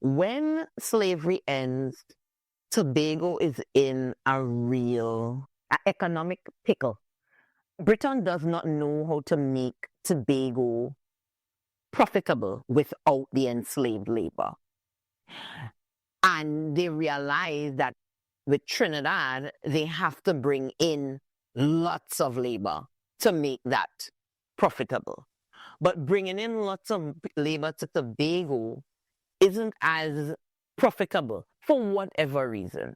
when slavery ends, Tobago is in a real economic pickle. Britain does not know how to make Tobago profitable without the enslaved labor. And they realize that with Trinidad, they have to bring in lots of labor to make that profitable. But bringing in lots of labor to Tobago isn't as profitable for whatever reason.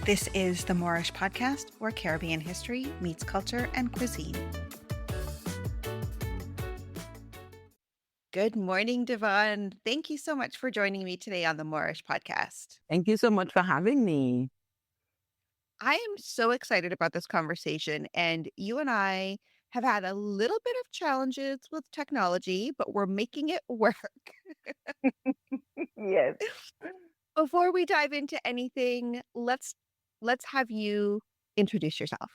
This is the Moreish podcast, where Caribbean history meets culture and cuisine. Good morning, Devonne. Thank you so much for joining me today on the Moreish podcast. Thank you so much for having me. I am so excited about this conversation, and you and I have had a little bit of challenges with technology, but we're making it work. Yes. Before we dive into anything, let's have you introduce yourself.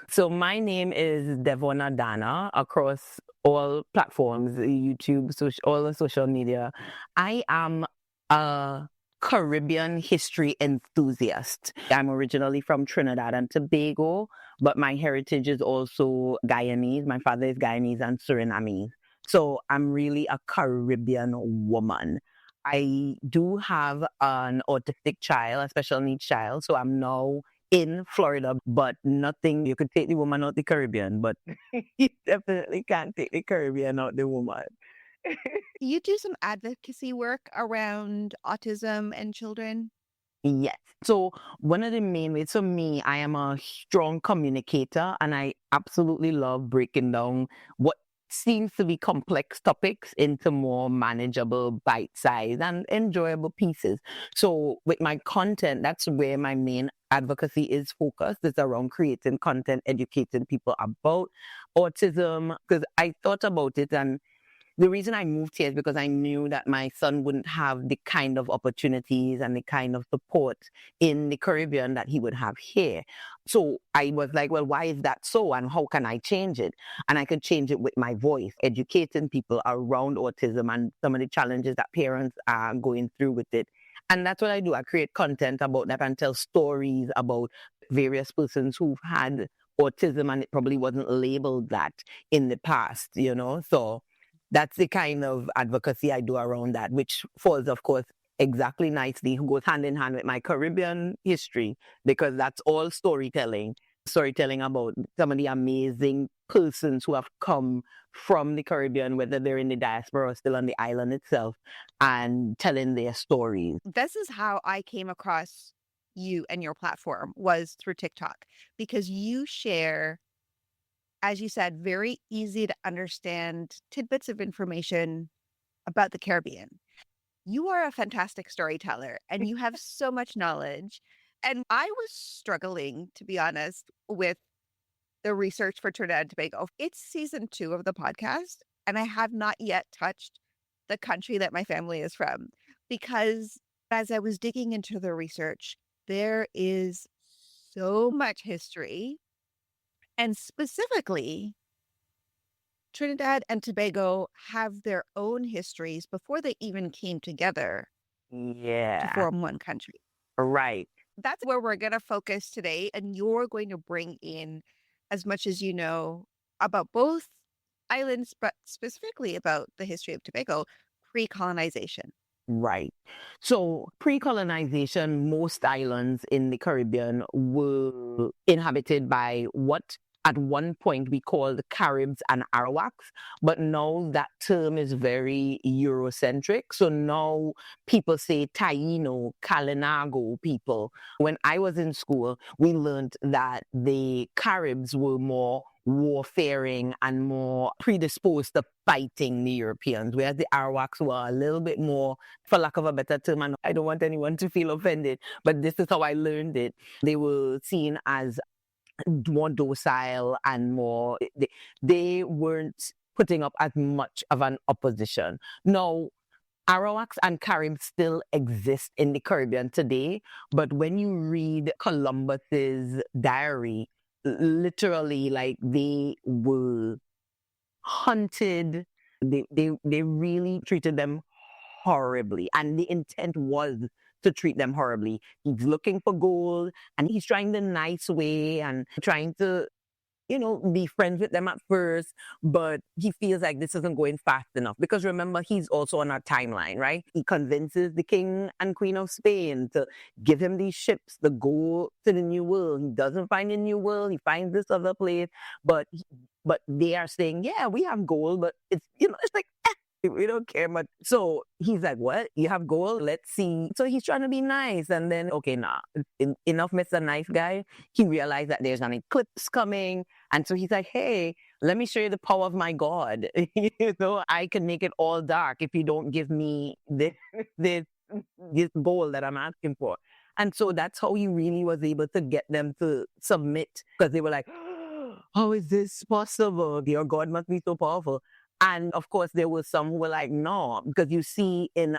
So my name is Devonne Adanna across all platforms, YouTube, all the social media. I am a Caribbean history enthusiast. I'm originally from Trinidad and Tobago, but my heritage is also Guyanese. My father is Guyanese and Surinamese. So I'm really a Caribbean woman. I do have an autistic child, a special needs child. So I'm now in Florida, but nothing, you could take the woman out the Caribbean, but you definitely can't take the Caribbean out the woman. You do some advocacy work around autism and children? Yes. So one of the main ways, for me, I am a strong communicator, and I absolutely love breaking down what seems to be complex topics into more manageable, bite-sized and enjoyable pieces. So with my content, that's where my main advocacy is focused. It's around creating content, educating people about autism, because I thought about it, and the reason I moved here is because I knew that my son wouldn't have the kind of opportunities and the kind of support in the Caribbean that he would have here. So I was like, well, why is that so? And how can I change it? And I could change it with my voice, educating people around autism and some of the challenges that parents are going through with it. And that's what I do. I create content about that and tell stories about various persons who've had autism and it probably wasn't labeled that in the past, So that's the kind of advocacy I do around that, which falls, of course, exactly nicely, goes hand in hand with my Caribbean history, because that's all storytelling about some of the amazing persons who have come from the Caribbean, whether they're in the diaspora or still on the island itself, and telling their stories. This is how I came across you and your platform, was through TikTok, because you share, as you said, very easy to understand tidbits of information about the Caribbean. You are a fantastic storyteller and you have so much knowledge. And I was struggling, to be honest, with the research for Trinidad and Tobago. It's season 2 of the podcast, and I have not yet touched the country that my family is from, because as I was digging into the research, there is so much history. And specifically, Trinidad and Tobago have their own histories before they even came together to form one country. Right. That's where we're going to focus today. And you're going to bring in as much as you know about both islands, but specifically about the history of Tobago, pre-colonization. Right. So pre-colonization, most islands in the Caribbean were inhabited by what at one point we called Caribs and Arawaks, but now that term is very Eurocentric. So now people say Taino, Kalinago people. When I was in school, we learned that the Caribs were more warfaring and more predisposed to fighting the Europeans, whereas the Arawaks were a little bit more, for lack of a better term, and I don't want anyone to feel offended, but this is how I learned it. They were seen as more docile and more, they weren't putting up as much of an opposition. Now, Arawaks and Caribs still exist in the Caribbean today, but when you read Columbus's diary, literally, like, they were hunted. They really treated them horribly. And the intent was to treat them horribly. He's looking for gold and he's trying the nice way and trying to, be friends with them at first, but he feels like this isn't going fast enough. Because remember, he's also on our timeline, right? He convinces the king and queen of Spain to give him these ships to go to the New World. He doesn't find the New World. He finds this other place, but they are saying, yeah, we have gold, but it's like, we don't care much. So he's like, what? You have gold? Let's see. So he's trying to be nice. And then, okay, nah, enough Mr. Nice Guy. He realized that there's an eclipse coming. And so he's like, hey, let me show you the power of my God. I can make it all dark if you don't give me this gold that I'm asking for. And so that's how he really was able to get them to submit, because they were like, how is this possible? Your God must be so powerful. And of course, there were some who were like, no, because you see in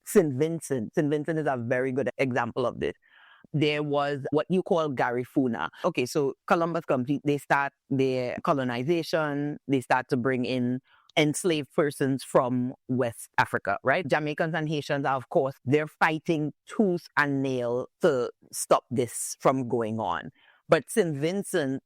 St. Vincent is a very good example of this. There was what you call Garifuna. Okay, so Columbus comes, they start their colonization, they start to bring in enslaved persons from West Africa, right? Jamaicans and Haitians are, of course, they're fighting tooth and nail to stop this from going on. But St. Vincent,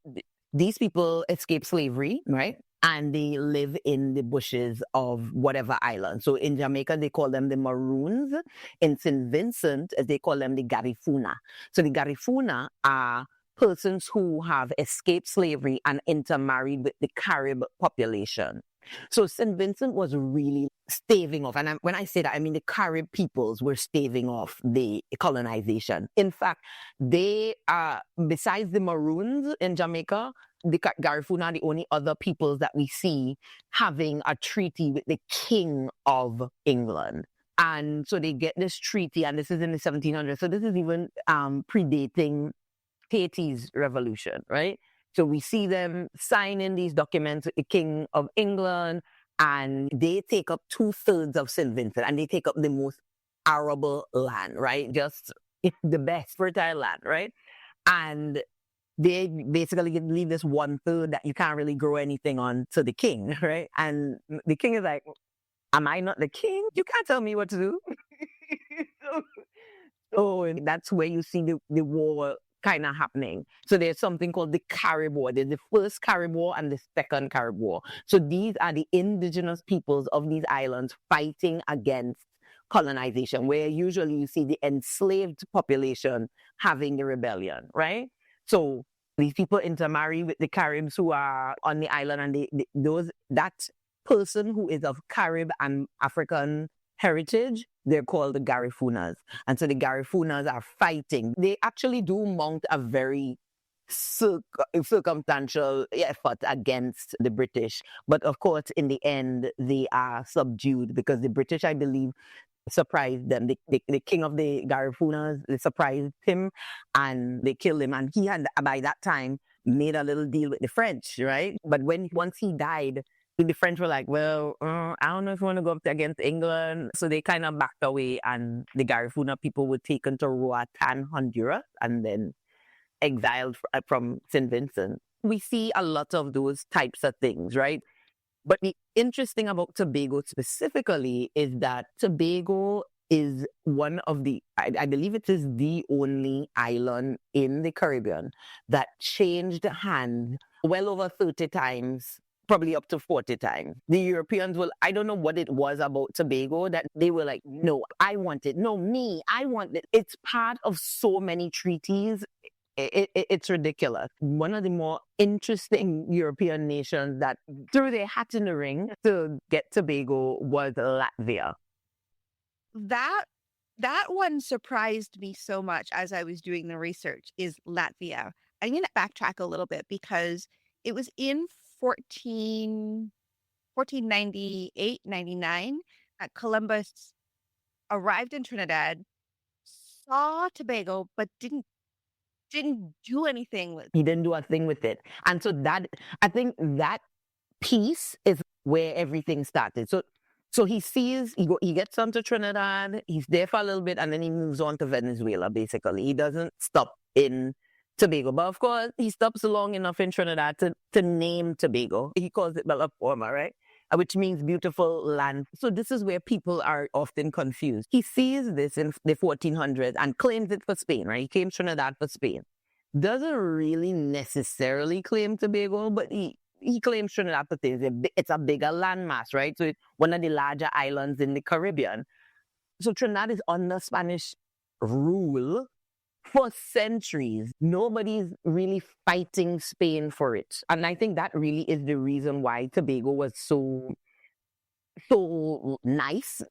these people escape slavery, right? And they live in the bushes of whatever island. So in Jamaica, they call them the Maroons. In St. Vincent, they call them the Garifuna. So the Garifuna are persons who have escaped slavery and intermarried with the Carib population. So St. Vincent was really staving off. And when I say that, I mean the Carib peoples were staving off the colonization. In fact, they are, besides the Maroons in Jamaica, the Garifuna are the only other peoples that we see having a treaty with the King of England. And so they get this treaty, and this is in the 1700s. So this is even predating Haiti's revolution, right? So we see them signing these documents with the King of England, and they take up 2/3 of St. Vincent, and they take up the most arable land, right? Just the best fertile land, right? And they basically leave this 1/3 that you can't really grow anything on to the king, right? And the king is like, am I not the king? You can't tell me what to do. so that's where you see the war kind of happening. So there's something called the Carib War. There's the first Carib War and the second Carib War. So these are the indigenous peoples of these islands fighting against colonization, where usually you see the enslaved population having the rebellion, right? So these people intermarry with the Caribs who are on the island, and that person who is of Carib and African heritage, they're called the Garifunas. And so the Garifunas are fighting. They actually do mount a very circumstantial effort against the British. But of course, in the end, they are subdued because the British, I believe, surprised them. The king of the Garifunas, they surprised him and they killed him. And he had, by that time, made a little deal with the French, right? But once he died, the French were like, well, I don't know if we want to go up against England. So they kind of backed away, and the Garifuna people were taken to Roatan, Honduras, and then exiled from St. Vincent. We see a lot of those types of things, right? But the interesting about Tobago specifically is that Tobago is one of the, I believe it is the only island in the Caribbean that changed hands well over 30 times, probably up to 40 times. The Europeans I don't know what it was about Tobago that they were like, no, I want it. No, me, I want it. It's part of so many treaties. It's ridiculous. One of the more interesting European nations that threw their hat in the ring to get Tobago was Latvia. That one surprised me so much as I was doing the research, is Latvia. I'm going to backtrack a little bit because it was in 1498, 99 that Columbus arrived in Trinidad, saw Tobago, but didn't do anything with it. He didn't do a thing with it. And so I think that piece is where everything started. So he gets onto Trinidad, he's there for a little bit, and then he moves on to Venezuela, basically. He doesn't stop in Tobago. But of course, he stops long enough in Trinidad to name Tobago. He calls it Bella Forma, right? Which means beautiful land. So this is where people are often confused. He sees this in the 1400s and claims it for Spain, right? He claims Trinidad for Spain. Doesn't really necessarily claim Tobago, but he claims Trinidad for Spain. It's a bigger landmass, right? So it's one of the larger islands in the Caribbean. So Trinidad is under Spanish rule for centuries. Nobody's really fighting Spain for it. And I think that really is the reason why Tobago was so nice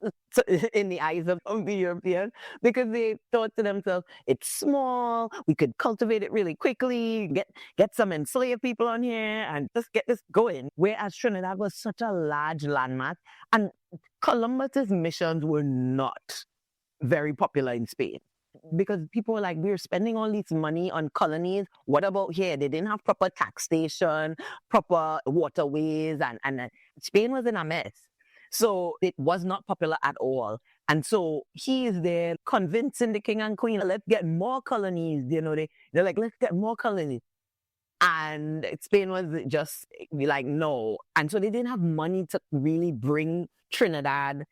in the eyes of the Europeans, because they thought to themselves, it's small, we could cultivate it really quickly, get some enslaved people on here and just get this going. Whereas Trinidad was such a large landmass, and Columbus's missions were not very popular in Spain, because people were like, we're spending all this money on colonies. What about here? They didn't have proper taxation, proper waterways, and Spain was in a mess. So it was not popular at all. And so he is there convincing the king and queen, let's get more colonies. They're like, let's get more colonies. And Spain was just like, no. And so they didn't have money to really bring Trinidad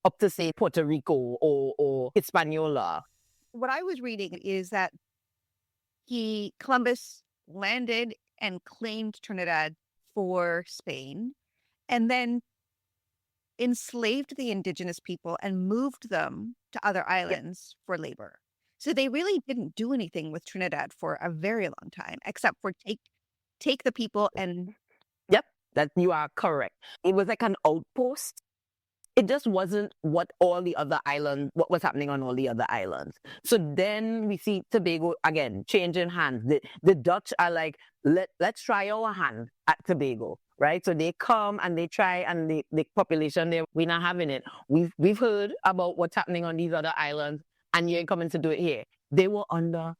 up to, say, Puerto Rico or Hispaniola. What I was reading is that Columbus landed and claimed Trinidad for Spain, and then enslaved the indigenous people and moved them to other islands for labor. So they really didn't do anything with Trinidad for a very long time, except for take the people and... Yep, that you are correct. It was like an outpost. It just wasn't what was happening on all the other islands. So then we see Tobago again changing hands. The Dutch are like, let's try our hand at Tobago, right? So they come and they try, and the population there, we're not having it. We've heard about what's happening on these other islands, and you ain't coming to do it here. They were under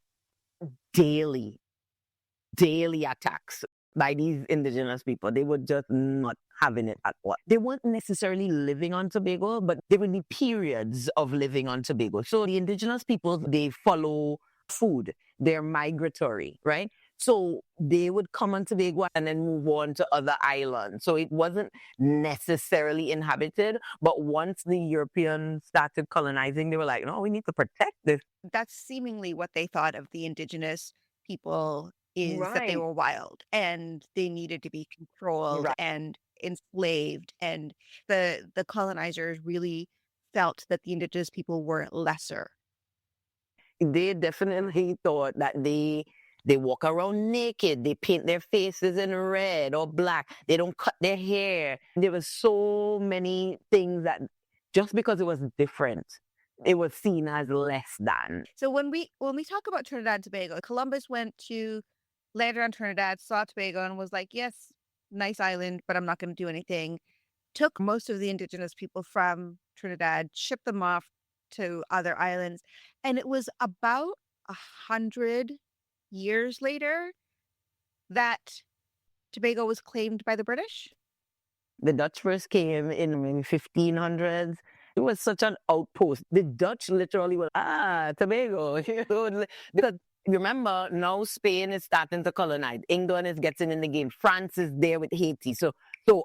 daily attacks by these indigenous people. They were just not having it at all. They weren't necessarily living on Tobago, but there would be periods of living on Tobago. So the indigenous people, they follow food. They're migratory, right? So they would come on Tobago and then move on to other islands. So it wasn't necessarily inhabited. But once the Europeans started colonizing, they were like, no, we need to protect this. That's seemingly what they thought of the indigenous people, is that they were wild and they needed to be controlled and enslaved. And the colonizers really felt that the indigenous people were lesser. They definitely thought that they walk around naked. They paint their faces in red or black. They don't cut their hair. There were so many things that just because it was different, it was seen as less than. So when we talk about Trinidad and Tobago, Columbus landed on Trinidad, saw Tobago, and was like, yes, nice island, but I'm not going to do anything. Took most of the indigenous people from Trinidad, shipped them off to other islands. And it was about 100 years later that Tobago was claimed by the British. The Dutch first came in the 1500s. It was such an outpost. The Dutch literally were, Tobago. Because remember, now Spain is starting to colonize. England is getting in the game. France is there with Haiti. So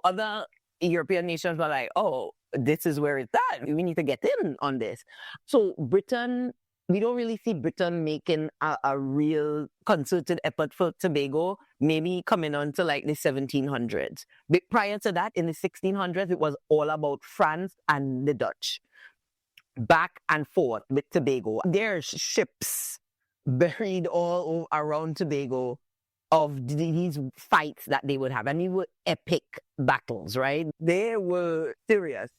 other European nations were like, oh, this is where it's at. We need to get in on this. So Britain, we don't really see Britain making a real concerted effort for Tobago, maybe coming on to like the 1700s. But prior to that, in the 1600s, it was all about France and the Dutch. Back and forth with Tobago. There's ships buried all around Tobago of these fights that they would have. And these were epic battles, right? They were serious.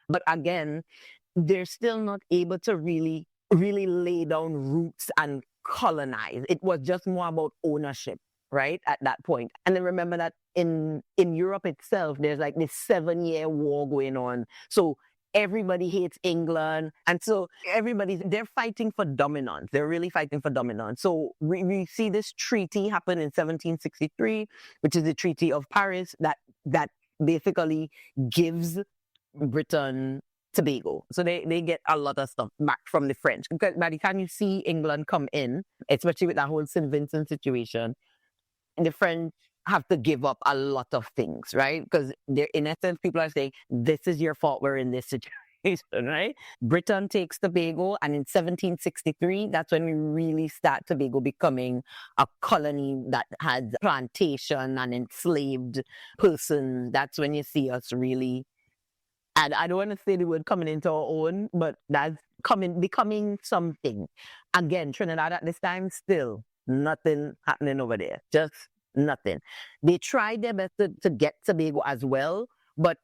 But again, they're still not able to really lay down roots and colonize. It was just more about ownership, right? At that point. And then remember that in Europe itself, there's like this 7-year war going on. So everybody hates England. And so they're fighting for dominance. They're really fighting for dominance. So we see this treaty happen in 1763, which is the Treaty of Paris, that basically gives Britain Tobago. So they get a lot of stuff back from the French. Because by the time you see England come in, especially with that whole St. Vincent situation, the French have to give up a lot of things, right? Because they're, in essence, people are saying, this is your fault, we're in this situation, right? Britain takes Tobago, and in 1763, that's when we really start Tobago becoming a colony that had plantation and enslaved persons. That's when you see us really, and I don't want to say the word coming into our own, but that's becoming something. Again, Trinidad at this time, still nothing happening over there. Just nothing. They tried their best to get Tobago as well, but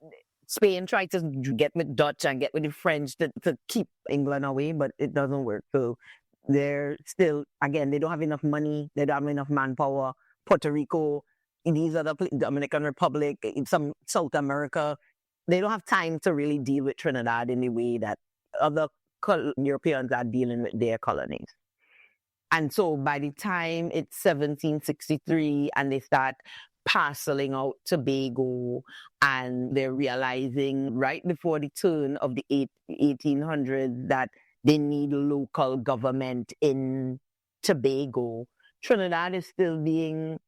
Spain tried to get with Dutch and get with the French to keep England away, but it doesn't work. So they're still, again, they don't have enough money, they don't have enough manpower. Puerto Rico, in these other Dominican Republic, in some South America, they don't have time to really deal with Trinidad in the way that other Europeans are dealing with their colonies. And so by the time it's 1763 and they start parceling out Tobago, and they're realizing right before the turn of the 1800s that they need local government in Tobago, Trinidad is still being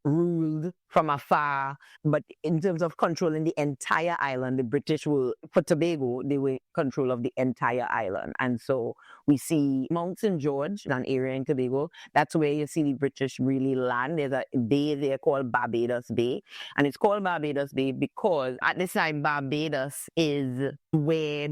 ruled from afar. But in terms of controlling the entire island, the British will, for Tobago, they were in control of the entire island. And so we see Mount St. George, an area in Tobago. That's where you see the British really land. There's a bay there called Barbados Bay. And it's called Barbados Bay because at this time, Barbados is where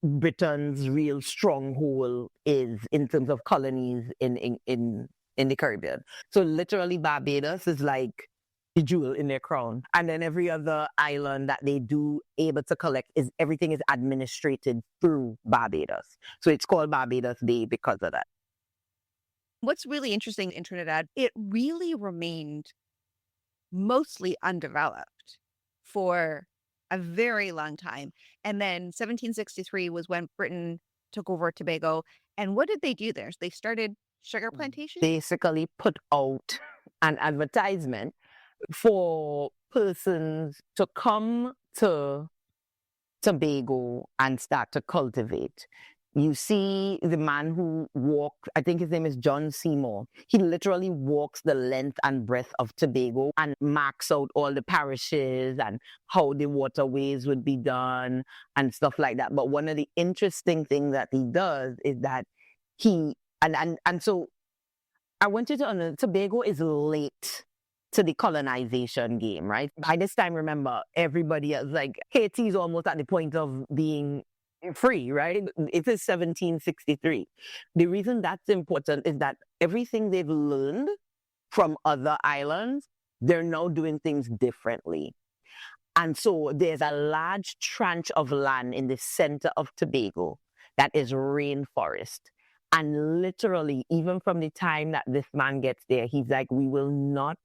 Britain's real stronghold is in terms of colonies in the Caribbean. So literally Barbados is like the jewel in their crown. And then every other island that they do able to collect everything is administrated through Barbados. So it's called Barbados Bay because of that. What's really interesting in Trinidad, it really remained mostly undeveloped for a very long time. And then 1763 was when Britain took over Tobago. And what did they do there? They started sugar plantations? Basically put out an advertisement for persons to come to Tobago and start to cultivate. You see the man who walked, I think his name is John Seymour. He literally walks the length and breadth of Tobago and marks out all the parishes and how the waterways would be done and stuff like that. But one of the interesting things that he does is that he, and so I want you to understand, Tobago is late to the colonization game, right? By this time, remember, everybody else, like Haiti is almost at the point of being free, right? It is 1763. The reason that's important is that everything they've learned from other islands, they're now doing things differently. And so there's a large tranche of land in the center of Tobago that is rainforest. And literally, even from the time that this man gets there, he's like, we will not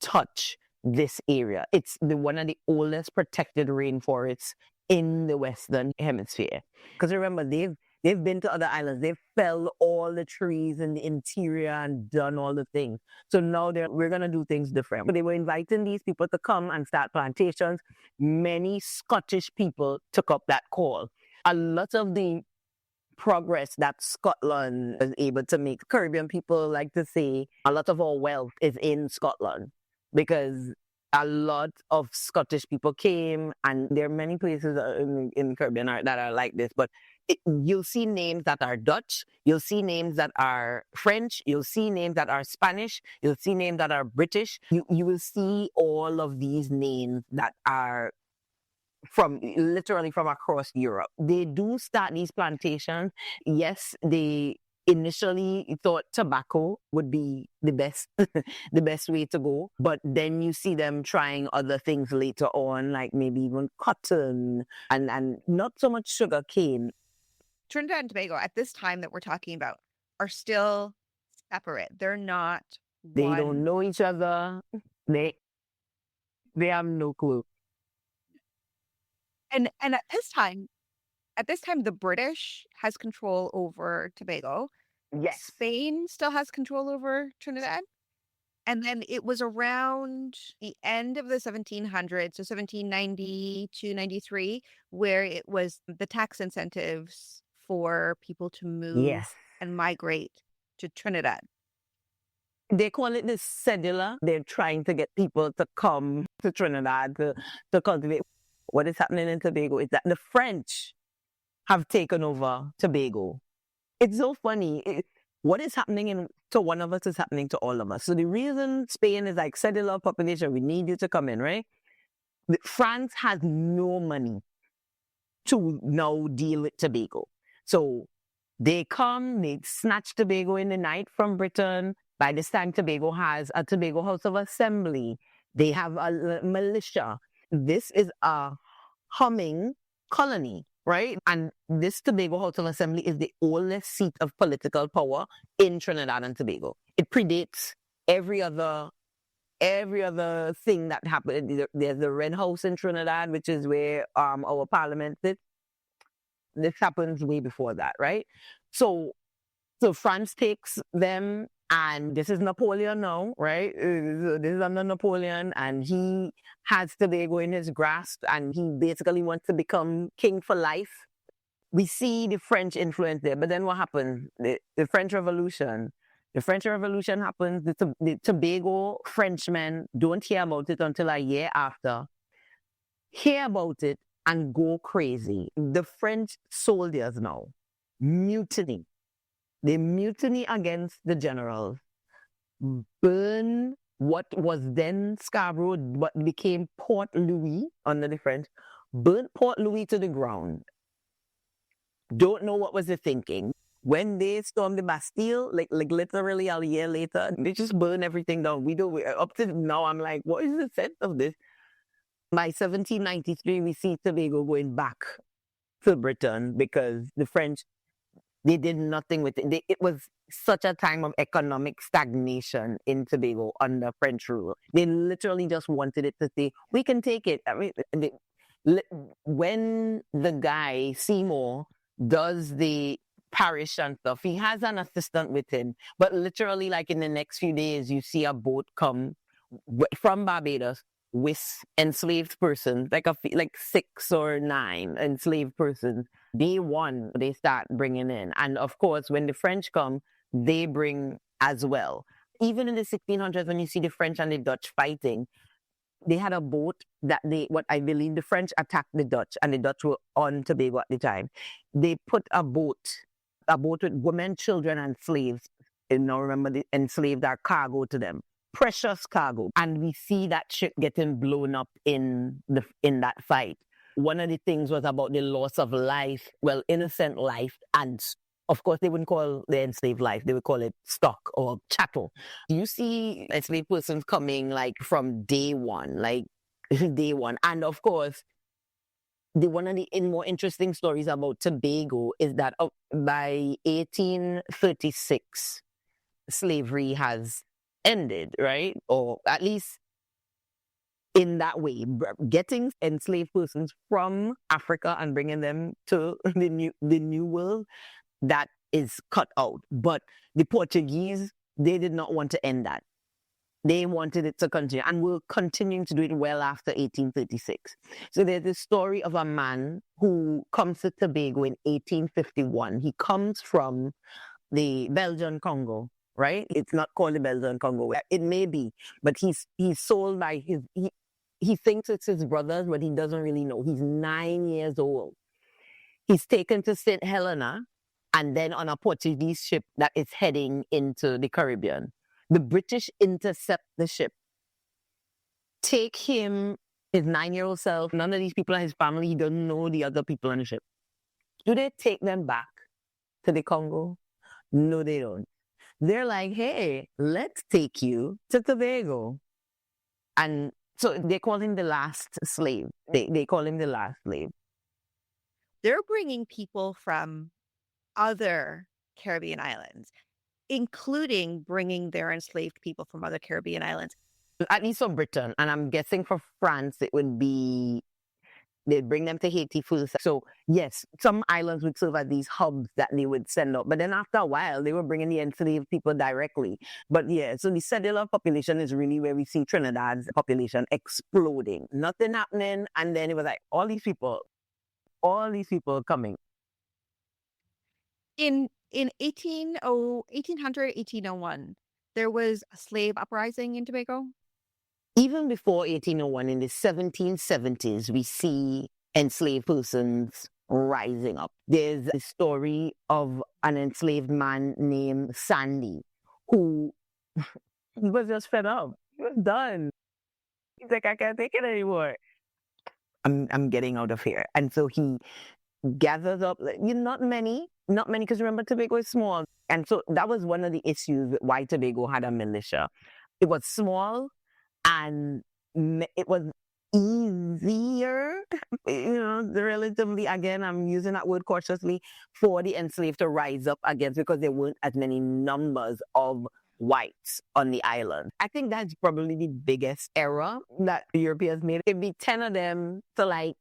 touch this area. It's one of the oldest protected rainforests in the Western Hemisphere. Because remember, they've been to other islands. They've felled all the trees in the interior and done all the things. So now we're going to do things different. But they were inviting these people to come and start plantations. Many Scottish people took up that call. A lot of the progress that Scotland was able to make, Caribbean people like to say a lot of our wealth is in Scotland because a lot of Scottish people came, and there are many places in Caribbean that are like this, but you'll see names that are Dutch, you'll see names that are French, you'll see names that are Spanish, you'll see names that are British. You will see all of these names that are literally from across Europe. They do start these plantations. Yes, they initially thought tobacco would be the best the best way to go, but then you see them trying other things later on, like maybe even cotton and not so much sugar cane. Trinidad and Tobago at this time that we're talking about are still separate. They're not They don't know each other. They have no clue. And at this time, the British has control over Tobago. Yes. Spain still has control over Trinidad. And then it was around the end of the 1700s, so 1790 to 93, where it was the tax incentives for people to move Yes. and migrate to Trinidad. They call it the cedula. They're trying to get people to come to Trinidad to cultivate. What is happening in Tobago is that the French have taken over Tobago. It's so funny. What is happening to one of us is happening to all of us. So the reason Spain is like cellular population, we need you to come in, right? France has no money to now deal with Tobago. So they come, they snatch Tobago in the night from Britain. By this time, Tobago has a Tobago House of Assembly. They have a militia. This is a humming colony, right? And this Tobago House of Assembly is the oldest seat of political power in Trinidad and Tobago. It predates every other thing that happened. There's the Red House in Trinidad, which is where our parliament sits. This happens way before that, right? So France takes them, and this is Napoleon now, right? This is under Napoleon, and he has Tobago in his grasp, and he basically wants to become king for life. We see the French influence there, but then what happens? The French Revolution. The French Revolution happens. The Tobago Frenchmen don't hear about it until a year after. Hear about it and go crazy. The French soldiers now mutiny. They mutiny against the generals, burn what was then Scarborough, what became Port Louis under the French, burnt Port Louis to the ground. Don't know what was the thinking. When they stormed the Bastille, like literally a year later, they just burn everything down. Up to now, I'm like, what is the sense of this? By 1793, we see Tobago going back to Britain because the French, they did nothing with it. It was such a time of economic stagnation in Tobago under French rule. They literally just wanted it to say, we can take it. I mean, when the guy, Seymour, does the parish and stuff, he has an assistant with him. But literally, like in the next few days, you see a boat come from Barbados with enslaved persons, like 6 or 9 enslaved persons. Day one, they start bringing in. And of course, when the French come, they bring as well. Even in the 1600s, when you see the French and the Dutch fighting, they had a boat that what I believe the French attacked the Dutch, and the Dutch were on Tobago at the time. They put a boat with women, children, and slaves. And now remember, they enslaved our cargo to them. Precious cargo. And we see that ship getting blown up in that fight. One of the things was about the loss of life, well, innocent life, and of course, they wouldn't call the enslaved life, they would call it stock or chattel. You see enslaved persons coming like from day one, day one. And of course, one of the more interesting stories about Tobago is that by 1836, slavery has ended, right? Or at least in that way, getting enslaved persons from Africa and bringing them to the new world, that is cut out. But the Portuguese, they did not want to end that. They wanted it to continue, and were continuing to do it well after 1836. So there's this story of a man who comes to Tobago in 1851. He comes from the Belgian Congo, right? It's not called the Belgian Congo. It may be, but he's sold by he thinks it's his brothers, but he doesn't really know. He's 9 years old. He's taken to St. Helena, and then on a Portuguese ship that is heading into the Caribbean. The British intercept the ship, take him, his 9-year-old self. None of these people are his family. He doesn't know the other people on the ship. Do they take them back to the Congo? No, they don't. They're like, hey, let's take you to Tobago. And so they call him the last slave. They call him the last slave. They're bringing people from other Caribbean islands, including bringing their enslaved people from other Caribbean islands. At least for Britain. And I'm guessing for France, it would be they'd bring them to Haiti first. So yes, some islands would serve as these hubs that they would send up. But then after a while, they were bringing the enslaved people directly. But yeah, so the settler population is really where we see Trinidad's population exploding. Nothing happening. And then it was like all these people coming. In 1801, there was a slave uprising in Tobago. Even before 1801, in the 1770s, we see enslaved persons rising up. There's a story of an enslaved man named Sandy who he was just fed up. He was done. He's like, I can't take it anymore. I'm getting out of here. And so he gathers up, not many, because remember, Tobago is small. And so that was one of the issues with why Tobago had a militia. It was small, and it was easier, relatively, again, I'm using that word cautiously, for the enslaved to rise up against, because there weren't as many numbers of whites on the island. I think that's probably the biggest error that the Europeans made. It'd be 10 of them to like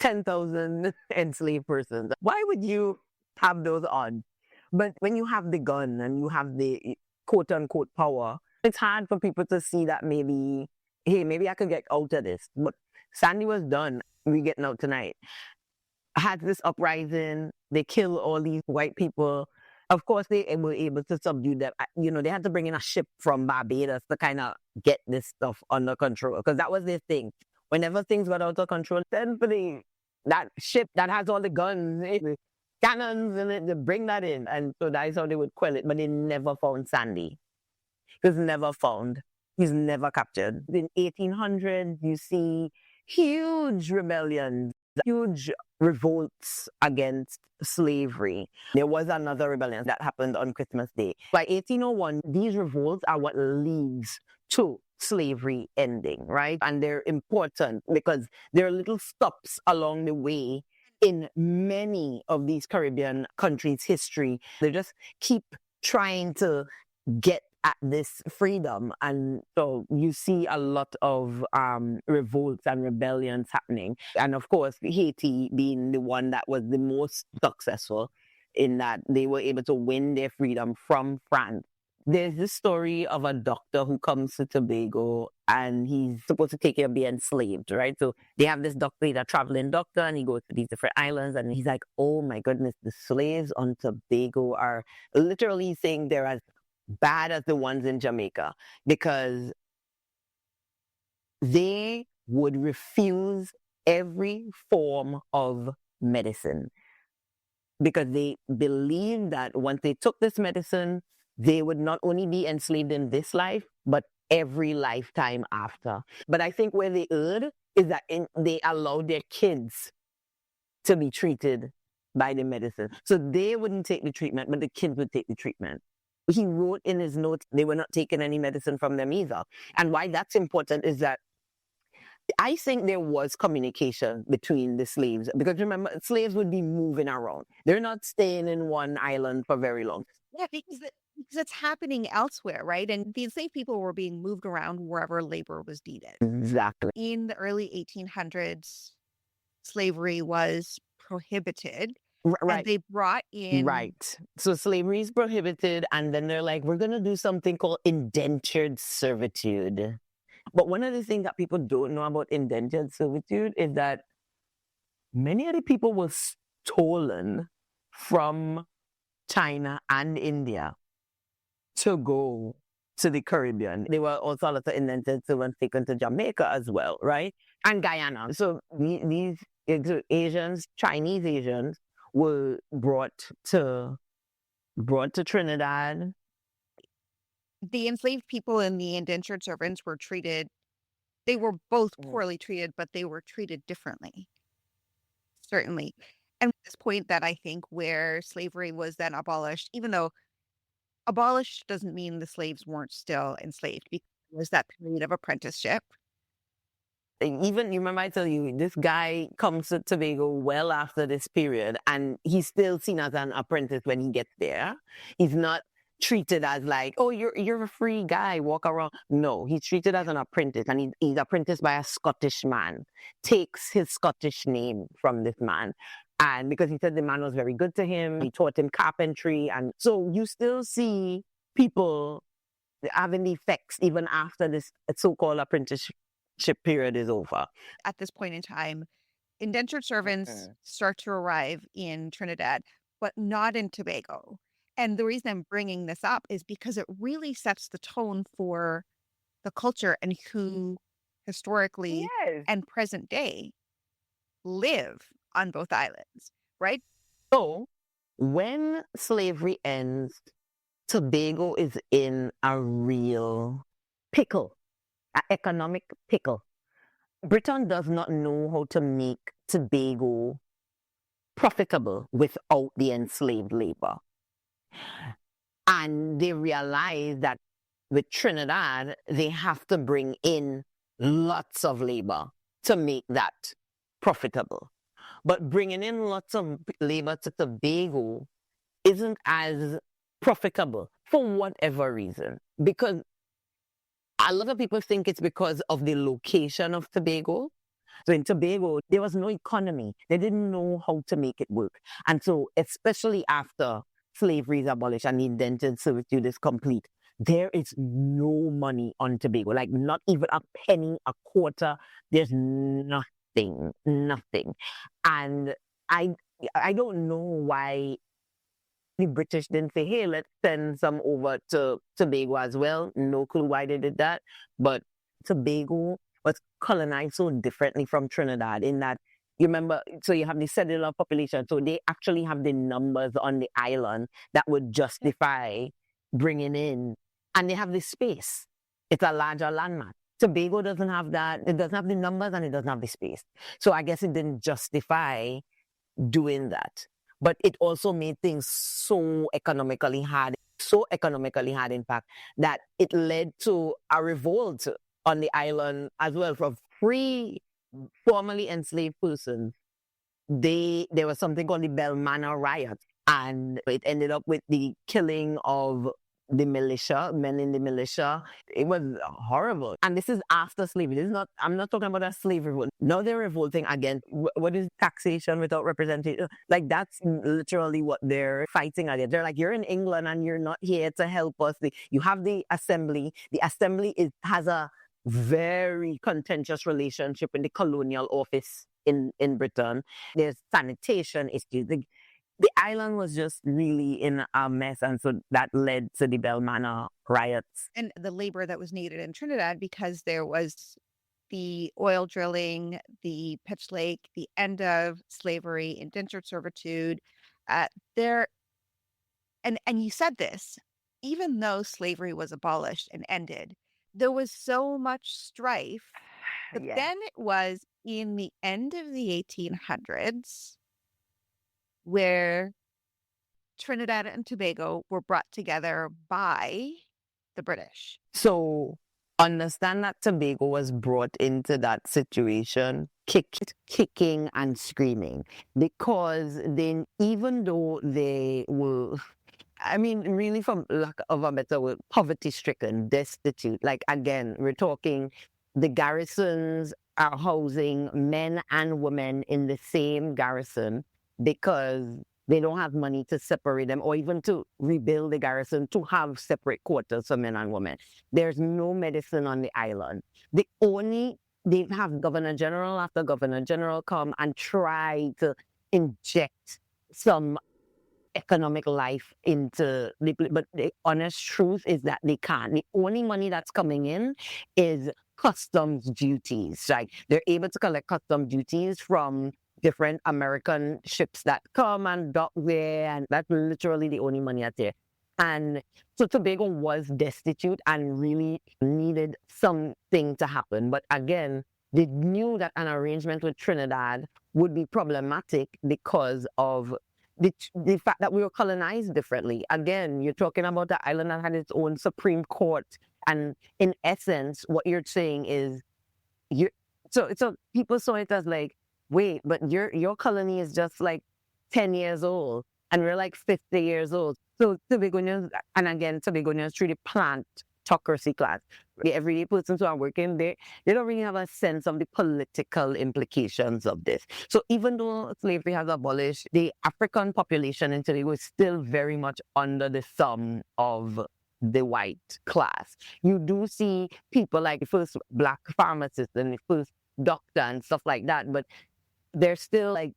10,000 enslaved persons. Why would you have those on? But when you have the gun and you have the quote unquote power, it's hard for people to see that maybe, hey, maybe I could get out of this. But Sandy was done. We're getting out tonight. Had this uprising. They kill all these white people. Of course, they were able to subdue them. They had to bring in a ship from Barbados to kind of get this stuff under control, because that was their thing. Whenever things got out of control, then for that ship that has all the guns, cannons in it, to bring that in. And so that's how they would quell it. But they never found Sandy. He was never found. He's never captured. In 1800, you see huge rebellions, huge revolts against slavery. There was another rebellion that happened on Christmas Day. By 1801, these revolts are what leads to slavery ending, right? And they're important because there are little stops along the way in many of these Caribbean countries' history. They just keep trying to get at this freedom. And so you see a lot of revolts and rebellions happening. And of course, Haiti being the one that was the most successful in that they were able to win their freedom from France. There's this story of a doctor who comes to Tobago and he's supposed to take care of the enslaved, right? So they have this doctor, he's a traveling doctor, and he goes to these different islands and he's like, oh my goodness, the slaves on Tobago are literally saying they're as bad as the ones in Jamaica, because they would refuse every form of medicine, because they believed that once they took this medicine, they would not only be enslaved in this life, but every lifetime after. But I think where they erred is that they allowed their kids to be treated by the medicine. So they wouldn't take the treatment, but the kids would take the treatment. He wrote in his notes they were not taking any medicine from them either. And why that's important is that I think there was communication between the slaves, because remember, slaves would be moving around. They're not staying in one island for very long. Yeah, because it's happening elsewhere, right? And the enslaved people were being moved around wherever labor was needed. Exactly. In the early 1800s, slavery was prohibited. Right. And they brought in... Right. So slavery is prohibited, and then they're like, we're going to do something called indentured servitude. But one of the things that people don't know about indentured servitude is that many of the people were stolen from China and India to go to the Caribbean. There were also a lot of indentured servants taken to Jamaica as well, right? And Guyana. So these Asians, Chinese Asians, were brought to Trinidad. The enslaved people and the indentured servants were treated, they were both poorly treated, but they were treated differently. Certainly. And at this point that I think where slavery was then abolished, even though abolished doesn't mean the slaves weren't still enslaved, because there was that period of apprenticeship. Even, you remember I tell you, this guy comes to Tobago well after this period, and he's still seen as an apprentice when he gets there. He's not treated as like, oh, you're a free guy, walk around. No, he's treated as an apprentice, and he's apprenticed by a Scottish man. Takes his Scottish name from this man. And because he said the man was very good to him, he taught him carpentry. And so you still see people having the effects even after this so-called apprenticeship period is over. At this point in time, indentured servants start to arrive in Trinidad, but not in Tobago. And the reason I'm bringing this up is because it really sets the tone for the culture and who historically Yes. and present day live on both islands, right? So when slavery ends, Tobago is in a real pickle, an economic pickle. Britain does not know how to make Tobago profitable without the enslaved labor. And they realize that with Trinidad, they have to bring in lots of labor to make that profitable. But bringing in lots of labor to Tobago isn't as profitable for whatever reason. Because a lot of people think it's because of the location of Tobago. So in Tobago, there was no economy. They didn't know how to make it work. And so, especially after slavery is abolished and the indentured servitude is complete, there is no money on Tobago, like not even a penny, a quarter. There's nothing. And I don't know why the British didn't say, hey, let's send some over to Tobago as well. No clue why they did that. But Tobago was colonized so differently from Trinidad in that, you remember, so you have the settler population. So they actually have the numbers on the island that would justify bringing in. And they have the space. It's a larger landmass. Tobago doesn't have that. It doesn't have the numbers and it doesn't have the space. So I guess it didn't justify doing that. But it also made things so economically hard, in fact, that it led to a revolt on the island as well from free, formerly enslaved persons. There was something called the Belmana riot, and it ended up with the killing of the militia, men in the militia. It was horrible. And this is after slavery. This is not, I'm not talking about a slave revolt. Now they're revolting against, what is taxation without representation? Like that's literally what they're fighting against. They're like, you're in England and you're not here to help us. You have the assembly. The assembly has a very contentious relationship in the colonial office in Britain. There's sanitation issues. The island was just really in a mess, and so that led to the Belmana riots. And the labor that was needed in Trinidad, because there was the oil drilling, the Pitch Lake, the end of slavery, indentured servitude, and you said this, even though slavery was abolished and ended, there was so much strife. But then it was in the end of the 1800s where Trinidad and Tobago were brought together by the British. So understand that Tobago was brought into that situation kicking and screaming, because then, even though they were, I mean, really, from lack of a better word, poverty-stricken, destitute. Like, again, we're talking the garrisons are housing men and women in the same garrison because they don't have money to separate them or even to rebuild the garrison to have separate quarters for men and women. There's no medicine on the island. They have Governor General after Governor General come and try to inject some economic life into the, but the honest truth is that they can't. The only money that's coming in is customs duties. Like, they're able to collect customs duties from different American ships that come and dock there, and that's literally the only money out there. And so Tobago was destitute and really needed something to happen. But again, they knew that an arrangement with Trinidad would be problematic because of the fact that we were colonized differently. Again, you're talking about the island that had its own Supreme Court. And in essence, what you're saying is, so people saw it as like, wait, but your colony is just like 10 years old. and we're like 50 years old. So Tobagonians, and again, Tobagonians through the plantocracy class, the everyday persons who are working there, they don't really have a sense of the political implications of this. So even though slavery has abolished, the African population in Tobago is still very much under the thumb of the white class. You do see people like the first black pharmacist and the first doctor and stuff like that, but they're still like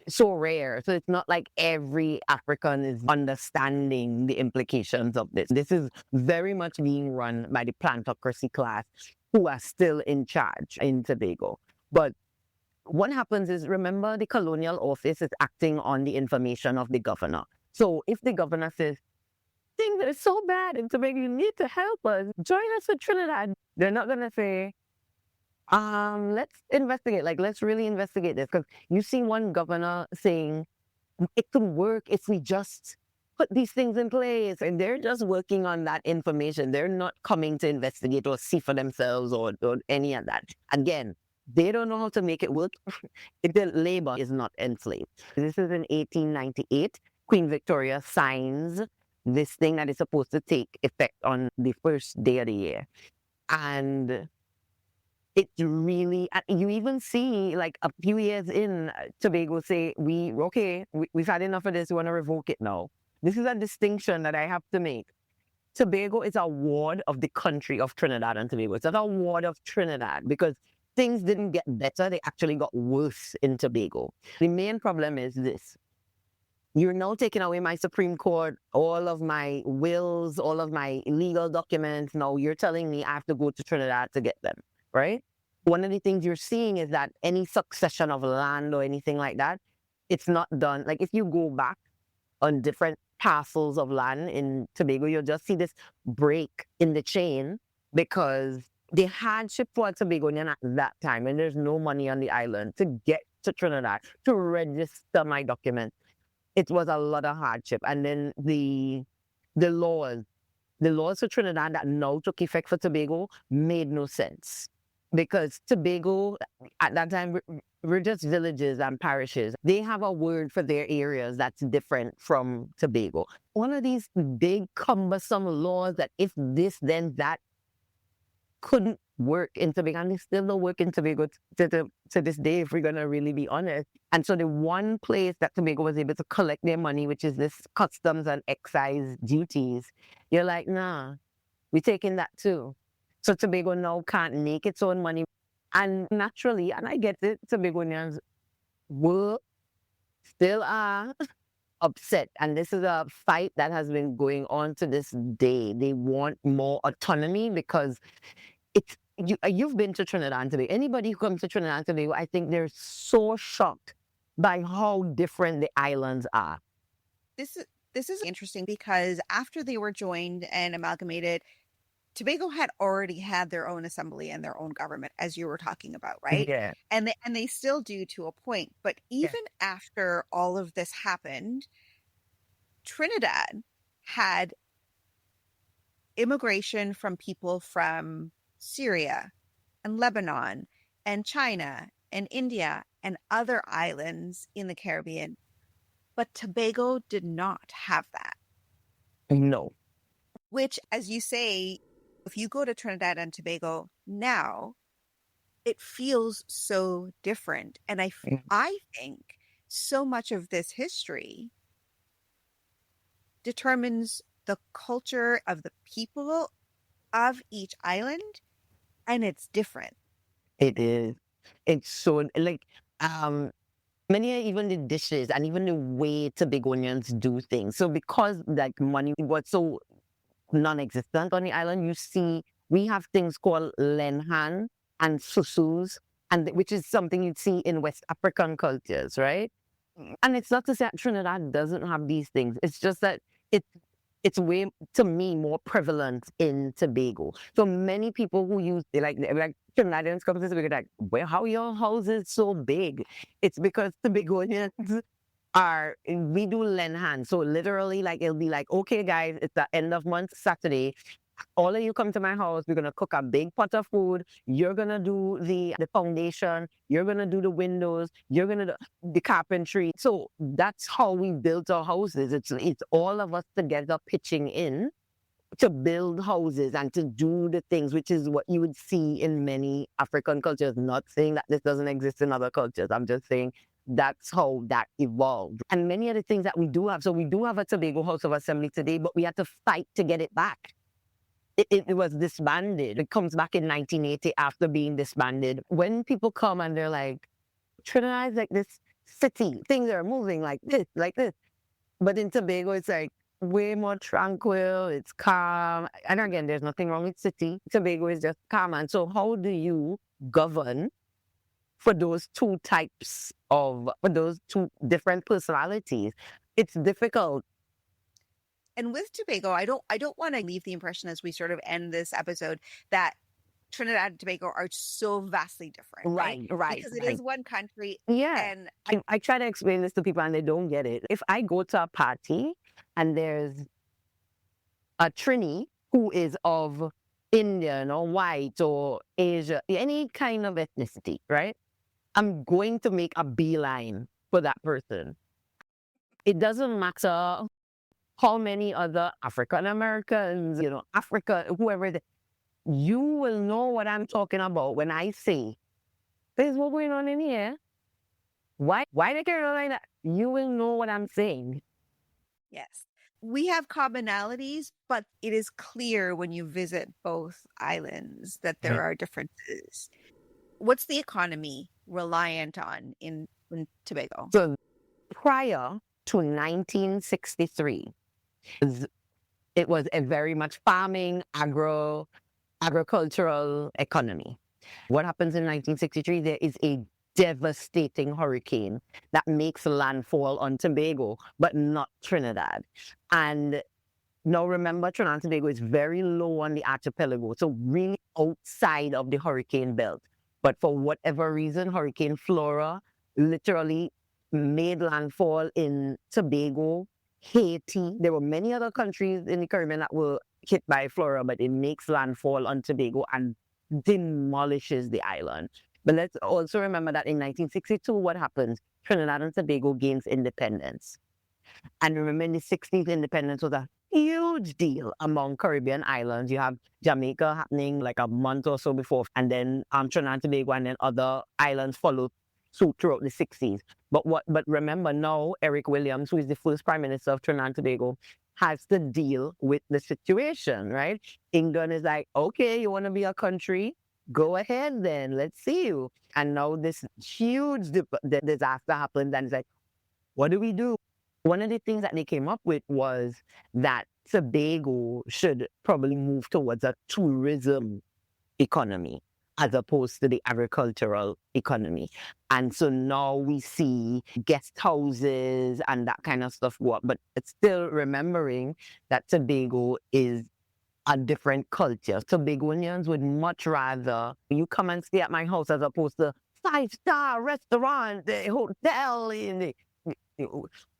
so rare. So it's not like every African is understanding the implications of this. This is very much being run by the plantocracy class who are still in charge in Tobago. But what happens is, remember, the colonial office is acting on the information of the governor. So if the governor says, things are so bad in Tobago, you need to help us, join us with Trinidad, they're not going to say, let's investigate, like, let's really investigate this. Because you see one governor saying, it could work if we just put these things in place. And they're just working on that information. They're not coming to investigate or see for themselves or any of that. Again, they don't know how to make it work. The labor is not enslaved. This is in 1898. Queen Victoria signs this thing that is supposed to take effect on the first day of the year. And it really, you even see like a few years in, Tobago say, we've had enough of this, we want to revoke it now. This is a distinction that I have to make. Tobago is a ward of the country of Trinidad and Tobago. It's not a ward of Trinidad because things didn't get better, they actually got worse in Tobago. The main problem is this. You're now taking away my Supreme Court, all of my wills, all of my legal documents. Now you're telling me I have to go to Trinidad to get them, right? One of the things you're seeing is that any succession of land or anything like that, it's not done. Like if you go back on different parcels of land in Tobago, you'll just see this break in the chain because the hardship for a Tobagonian at that time, and there's no money on the island, to get to Trinidad, to register my documents, it was a lot of hardship. And then the laws for Trinidad that now took effect for Tobago made no sense. Because Tobago, at that time, we're just villages and parishes. They have a word for their areas that's different from Tobago. One of these big, cumbersome laws that if this, then that, couldn't work in Tobago, and they still don't work in Tobago to this day, if we're going to really be honest. And so the one place that Tobago was able to collect their money, which is this customs and excise duties, you're like, nah, we're taking that too. So Tobago now can't make its own money. And naturally, and I get it, Tobagonians were, still are upset. And this is a fight that has been going on to this day. They want more autonomy because it's, you've been to Trinidad and Tobago. Anybody who comes to Trinidad and Tobago, I think they're so shocked by how different the islands are. This is interesting because after they were joined and amalgamated, Tobago had already had their own assembly and their own government, as you were talking about, right? Yeah. And they still do to a point. But even after all of this happened, Trinidad had immigration from people from Syria and Lebanon and China and India and other islands in the Caribbean. But Tobago did not have that. No. Which, as you say, if you go to Trinidad and Tobago now, it feels so different. And I think so much of this history determines the culture of the people of each island, and it's different. It is. It's so like many are even the dishes and even the way Tobagonians do things. So because like money was so non-existent on the island, you see we have things called lenhan and susus, and which is something you'd see in West African cultures, right? And it's not to say that Trinidad doesn't have these things. It's just that it's way, to me, more prevalent in Tobago. So many people who use like Trinidadians come to Tobago like, well, how your house is so big? It's because Tobagonians we do lenhan. So literally, like, it'll be like, okay, guys, it's the end of month Saturday, all of you come to my house, we're gonna cook a big pot of food, you're gonna do the foundation, you're gonna do the windows, you're gonna do the carpentry. So that's how we built our houses. It's all of us together pitching in to build houses and to do the things, which is what you would see in many African cultures. Not saying that this doesn't exist in other cultures. I'm just saying that's how that evolved. And many of the things that we do have, so we do have a Tobago House of Assembly today, but we had to fight to get it back. It was disbanded. It comes back in 1980 after being disbanded. When people come and they're like, Trinidad is like this city, things are moving like this, like this. But in Tobago, it's like way more tranquil, it's calm. And again, there's nothing wrong with city. Tobago is just calm. And so how do you govern for those two types for those two different personalities? It's difficult. And with Tobago, I don't want to leave the impression as we sort of end this episode that Trinidad and Tobago are so vastly different, right? Because it is one country. Yeah. And I try to explain this to people and they don't get it. If I go to a party and there's a Trini who is of Indian or white or Asia, any kind of ethnicity, right? I'm going to make a beeline for that person. It doesn't matter how many other African Americans, Africa, whoever, you will know what I'm talking about when I say, there's what's going on in here. Why they carry on like that? You will know what I'm saying. yes, we have commonalities, but it is clear when you visit both islands that there are differences. What's the economy reliant on in Tobago? So prior to 1963, it was a very much farming, agricultural economy. What happens in 1963? There is a devastating hurricane that makes landfall on Tobago, but not Trinidad. And now remember, Trinidad and Tobago is very low on the archipelago, so really outside of the hurricane belt. But for whatever reason, Hurricane Flora literally made landfall in Tobago, Haiti. There were many other countries in the Caribbean that were hit by Flora, but it makes landfall on Tobago and demolishes the island. But let's also remember that in 1962, what happens? Trinidad and Tobago gains independence. And remember, in the 60s, independence was a huge deal among Caribbean islands. You have Jamaica happening like a month or so before, and then Trinidad and Tobago, and then other islands followed suit throughout the 60s. But remember now, Eric Williams, who is the first Prime Minister of Trinidad and Tobago, has to deal with the situation, right? England is like, okay, you want to be a country? Go ahead then, let's see you. And now this huge disaster happens, and it's like, what do we do? One of the things that they came up with was that Tobago should probably move towards a tourism economy as opposed to the agricultural economy. And so now we see guest houses and that kind of stuff go up. But it's still remembering that Tobago is a different culture. Tobagonians would much rather you come and stay at my house as opposed to 5-star restaurant, the hotel.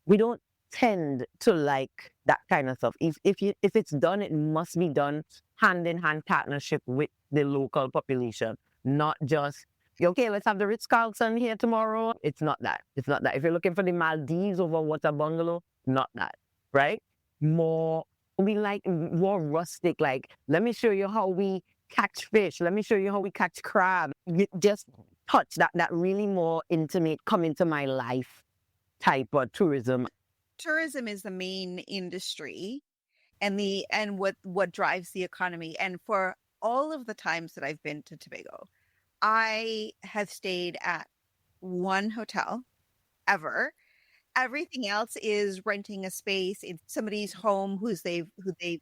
We don't tend to like that kind of stuff. If it's done, it must be done hand in hand partnership with the local population, not just okay, let's have the Ritz-Carlton here tomorrow. It's not that. It's not that. If you're looking for the Maldives over water bungalow, not that, right? We like more rustic, like, let me show you how we catch fish. Let me show you how we catch crab. Just touch that really more intimate, come into my life type of tourism. Tourism is the main industry and what drives the economy. And for all of the times that I've been to Tobago, I have stayed at one hotel ever. Everything else is renting a space in somebody's home who they've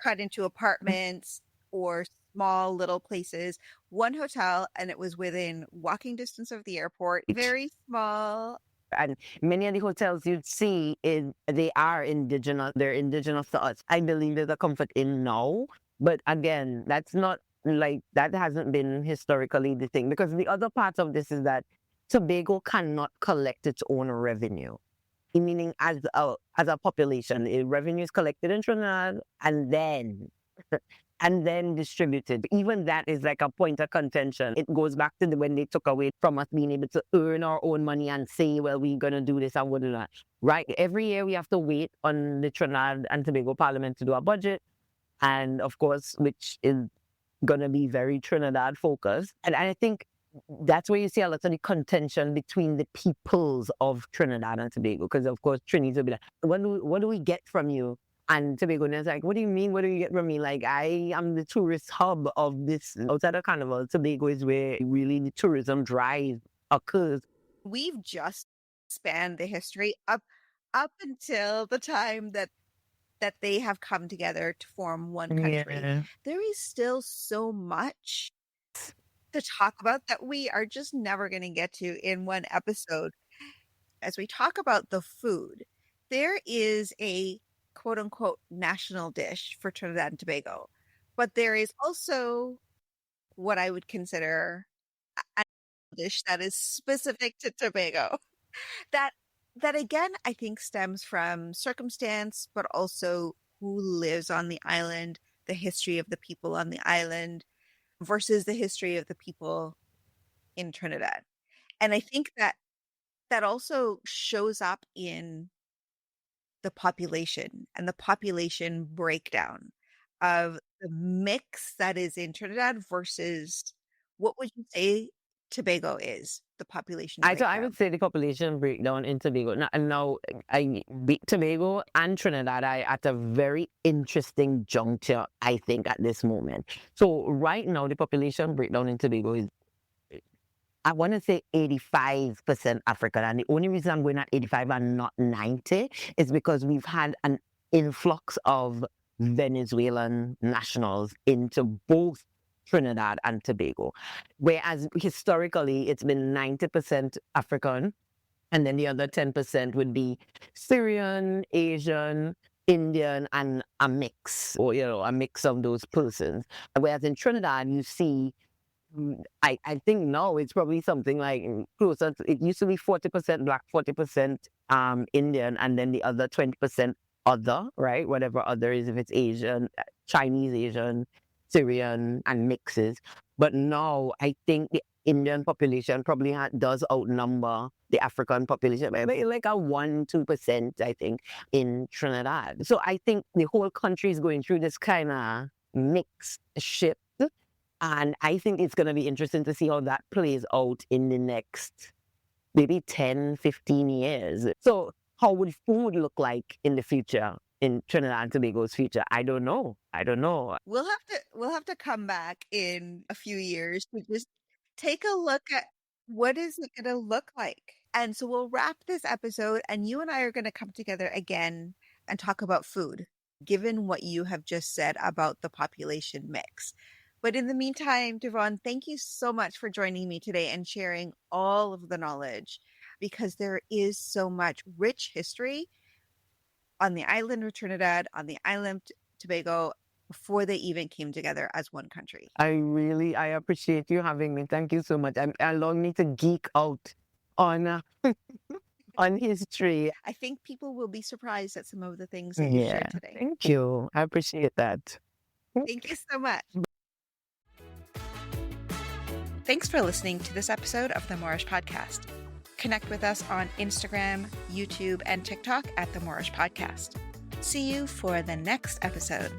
cut into apartments or small little places. One hotel, and it was within walking distance of the airport, very small. And many of the hotels you'd see, they are indigenous. They're indigenous to us. I believe there's a comfort in now. But again, that's not like, that hasn't been historically the thing. Because the other part of this is that Tobago cannot collect its own revenue. Meaning as a population, the revenue is collected in Trinidad and then and then distributed. Even that is like a point of contention. It goes back to when they took away from us being able to earn our own money and say, well, we're going to do this and we'll do that. Right? Every year we have to wait on the Trinidad and Tobago Parliament to do a budget. And of course, which is going to be very Trinidad focused. And I think that's where you see a lot of the contention between the peoples of Trinidad and Tobago. Because of course, Trinidad will be like, what do we get from you? And Tobago is like, what do you mean? What do you get from me? Like, I am the tourist hub of this. Outside of Carnival, Tobago is where really the tourism drive occurs. We've just spanned the history up until the time that they have come together to form one country. Yeah. There is still so much to talk about that we are just never going to get to in one episode. As we talk about the food, there is a quote unquote national dish for Trinidad and Tobago, but there is also what I would consider a dish that is specific to Tobago. That again, I think stems from circumstance, but also who lives on the island, the history of the people on the island versus the history of the people in Trinidad. And I think that also shows up in the population and the population breakdown of the mix that is in Trinidad versus what would you say Tobago is, the population breakdown? I would say the population breakdown in Tobago. Now Tobago and Trinidad are at a very interesting juncture, I think, at this moment. So right now, the population breakdown in Tobago is, I want to say 85% African. And the only reason I'm going at 85 and not 90 is because we've had an influx of Venezuelan nationals into both Trinidad and Tobago. Whereas historically, it's been 90% African, and then the other 10% would be Syrian, Asian, Indian, and a mix, or, a mix of those persons. Whereas in Trinidad, you see, I think now it's probably something like closer to, it used to be 40% Black, 40% Indian, and then the other 20% other, right? Whatever other is, if it's Asian, Chinese, Asian, Syrian, and mixes. But now I think the Indian population probably does outnumber the African population by like a 1-2%, I think, in Trinidad. So I think the whole country is going through this kind of mixed shift. And I think it's going to be interesting to see how that plays out in the next maybe 10, 15 years. So how would food look like in the future, in Trinidad and Tobago's future? I don't know. We'll have to come back in a few years to just take a look at what is it going to look like. And so we'll wrap this episode, and you and I are going to come together again and talk about food, given what you have just said about the population mix. But in the meantime, Devonne, thank you so much for joining me today and sharing all of the knowledge, because there is so much rich history on the island of Trinidad, on the island of Tobago, before they even came together as one country. I appreciate you having me. Thank you so much. Allowing me to geek out on on history. I think people will be surprised at some of the things that you shared today. Thank you. I appreciate that. Thank you so much. Thanks for listening to this episode of the Moreish Podcast. Connect with us on Instagram, YouTube, and TikTok at the Moreish Podcast. See you for the next episode.